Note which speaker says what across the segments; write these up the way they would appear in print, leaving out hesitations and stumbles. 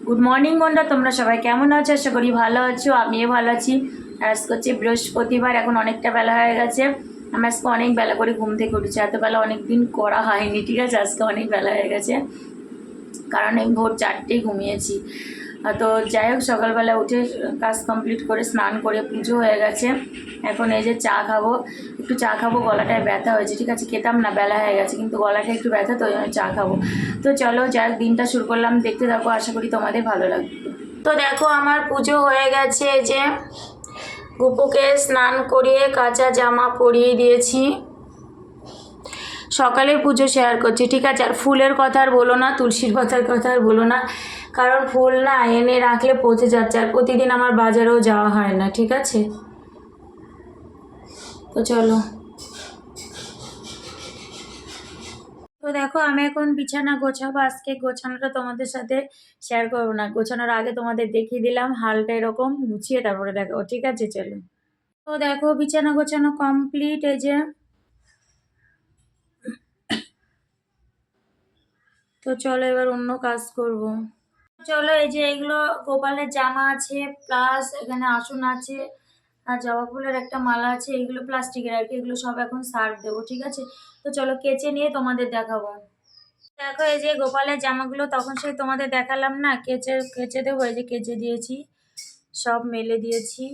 Speaker 1: Good morning বন্ধুরা, তোমরা সবাই কেমন আছো? আশা করি ভালো আছো, আমিও ভালো আছি। আজকে হচ্ছে বৃহস্পতিবার, এখন অনেকটা বেলা হয়ে গেছে। আমি আজকে অনেক বেলা করে ঘুম থেকে উঠেছি, এত বেলা অনেক দিন করা হয়নি, ঠিক আছে? আজকে অনেক বেলা হয়ে গেছে, কারণ আমি ভোর 4টেই ঘুমিয়েছি। তো যাই হোক, সকালবেলা উঠে কাজ কমপ্লিট করে স্নান করে পুজো হয়ে গেছে। এখন এই যে চা খাবো, একটু চা খাবো, গলাটায় ব্যথা হয়েছে, ঠিক আছে? খেতাম না, বেলা হয়ে গেছে, কিন্তু গলাটা একটু ব্যথা, তো ওই জন্য চা খাবো। তো চলো, যাই হোক, দিনটা শুরু করলাম, দেখতে থাকো, আশা করি তোমাদের ভালো লাগবে। তো দেখো, আমার পুজো হয়ে গেছে, যে গুপুকে স্নান করিয়ে কাঁচা জামা পরিয়ে দিয়েছি। সকালের পুজো শেয়ার করছি, ঠিক আছে? আর ফুলের কথা আর বলো না, তুলসীর পাতার কথা আর বলো না, কারণ ফুল না এনে রাখলে পচে যাচ্ছে, আর প্রতিদিন আমার বাজারেও যাওয়া হয় না, ঠিক আছে? তো চলো। তো দেখো, আমি এখন বিছানা গোছাবো। আজকে গোছানোটা তোমাদের সাথে শেয়ার করবো না, গোছানোর আগে তোমাদের দেখিয়ে দিলাম হালটা এরকম গুছিয়ে, তারপরে দেখো, ঠিক আছে? চলো। তো দেখো, বিছানা গোছানো কমপ্লিট, এই যে। তো চলো, এবার অন্য কাজ করব। চলো, এই যে এগুলো গোপালের জামা আছে, প্লাস এখানে আসন আছে, আর জবা ফুলের একটা মালা আছে, এগুলো প্লাস্টিকের আর কি, এগুলো সব এখন সার্ভ দেবো, ঠিক আছে? তো চলো, কেচে নিয়ে তোমাদের দেখাবো। দেখো, এই যে গোপালের জামাগুলো তখন সেই তোমাদের দেখালাম না, কেচে কেচে দেবো, এই যে কেচে দিয়েছি, সব মেলে দিয়েছি।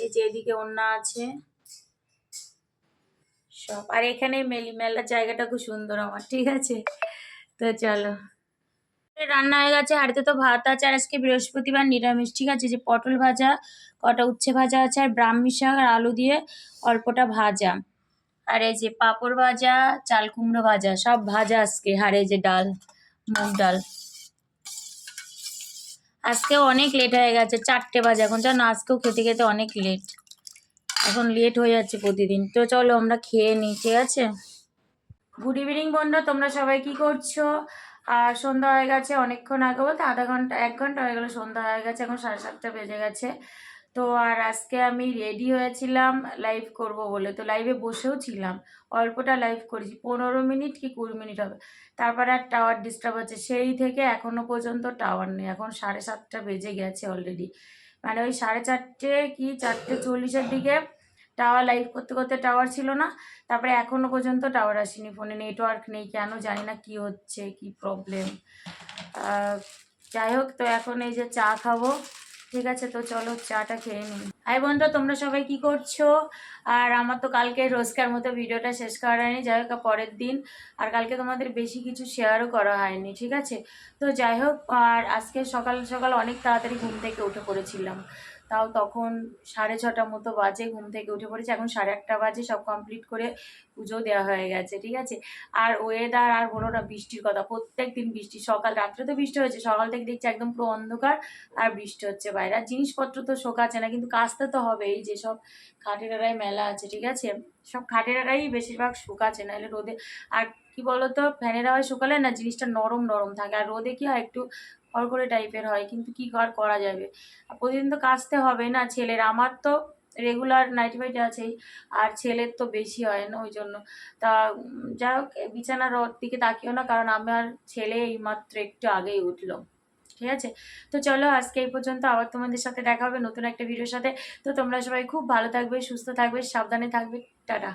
Speaker 1: এই যে এদিকে ওড়না আছে সব, আর এখানে মেলার জায়গাটা খুব সুন্দর আমার, ঠিক আছে? তো চলো। রান্না হয়ে গেছে, হাঁড়িতে তো ভাত আছে, আর আজকে বৃহস্পতিবার নিরামিষ, ঠিক আছে? যে পটল ভাজা, কটা উচ্ছে ভাজা আছে, আর ব্রাহ্মী শাক আর আলু দিয়ে অল্পটা ভাজা, আর এই যে পাঁপড় ভাজা, চাল কুমড়ো ভাজা, সব ভাজা আজকে। আর এই যে ডাল, মুগ ডাল। আজকে অনেক লেট হয়ে গেছে, 4টে বাজে এখন, জানো? আজকেও খেতে খেতে অনেক লেট, এখন লেট হয়ে যাচ্ছে প্রতিদিন। তো চলো, আমরা খেয়ে নিই, ঠিক আছে? গুড ইভিনিং বন্ধুরা, তোমরা সবাই কি করছো? আর সন্ধ্যা হয়ে গেছে অনেকক্ষণ আগে, বলতে আধা ঘন্টা 1 ঘন্টা হয়ে গেলো সন্ধ্যা হয়ে গেছে, এখন 7:30 বেজে গেছে। তো আর আজকে আমি রেডি হয়েছিলাম লাইভ করব বলে, তো লাইভে বসেও ছিলাম, অল্পটা লাইভ করেছি, 15 মিনিট কি 20 মিনিট হবে। তারপরে আর টাওয়ার ডিস্টার্ব হচ্ছে, সেই থেকে এখনো পর্যন্ত টাওয়ার নেই। এখন 7:30 বেজে গেছে অলরেডি, মানে ওই 4:30 কি 4:40-এর দিকে টাওয়ার, লাইভ করতে করতে টাওয়ার ছিল না। তারপরে এখনো পর্যন্ত টাওয়ার আসেনি, ফোনে নেটওয়ার্ক নেই, কেন জানি না, কি হচ্ছে, কি প্রবলেম। যাই হোক, তো এখন এই যে চা খাবো, ঠিক আছে? তো চলো, চাটা খেয়ে নিই। হাই বন্ধুরা, তোমরা সবাই কি করছো? আর আমার তো কালকে রোজকার মতো ভিডিওটা শেষ করা হয়নি, যাই হোক পরের দিন। আর কালকে তোমাদের বেশি কিছু শেয়ারও করা হয়নি, ঠিক আছে? তো যাই হোক, আর আজকে সকাল সকাল অনেক তাড়াতাড়ি ঘুম থেকে উঠে পড়েছিলাম, তাও তখন 6:30 মতো বাজে, ঘুম থেকে উঠে পড়েছি, এখন 8:30 বাজে, সব কমপ্লিট করে পুজো দেওয়া হয়ে গেছে, ঠিক আছে? আর ওয়েদার আর বলো না, বৃষ্টির কথা, প্রত্যেক দিন বৃষ্টি, সকাল রাত্রে তো বৃষ্টি হয়েছে, সকাল থেকে দেখছি একদম পুরো অন্ধকার, আর বৃষ্টি হচ্ছে বাইরে। আর জিনিসপত্র তো শোকাচ্ছে না, কিন্তু কাচতে তো হবে, এই যে সব খাটেরারাই মেলা আছে, ঠিক আছে? সব খাটেরারাই বেশিরভাগ শুকাচ্ছে, নাহলে রোদে। আর কি বলতো, ফ্যানের হাওয়ায় শুকালে না জিনিসটা নরম নরম থাকে, আর রোদে কি হয়, একটু খড়খড়ে টাইপের হয়, কিন্তু কি করা যাবে, আর প্রতিদিন তো কাচতে হবে না। ছেলের, আমার তো রেগুলার নাইটি ফাইটি আছেই, আর ছেলের তো বেশি হয় না, ওই জন্য। তা যাই হোক, বিছানার দিকে তাকিও না, কারণ আমার ছেলে এইমাত্র একটু আগেই উঠলো, ঠিক আছে? তো চলো, আজকে এই পর্যন্ত, আবার তোমাদের সাথে দেখা হবে নতুন একটা ভিডিওর সাথে। তো তোমরা সবাই খুব ভালো থাকবে, সুস্থ থাকবে, সাবধানে থাকবে। টাটা।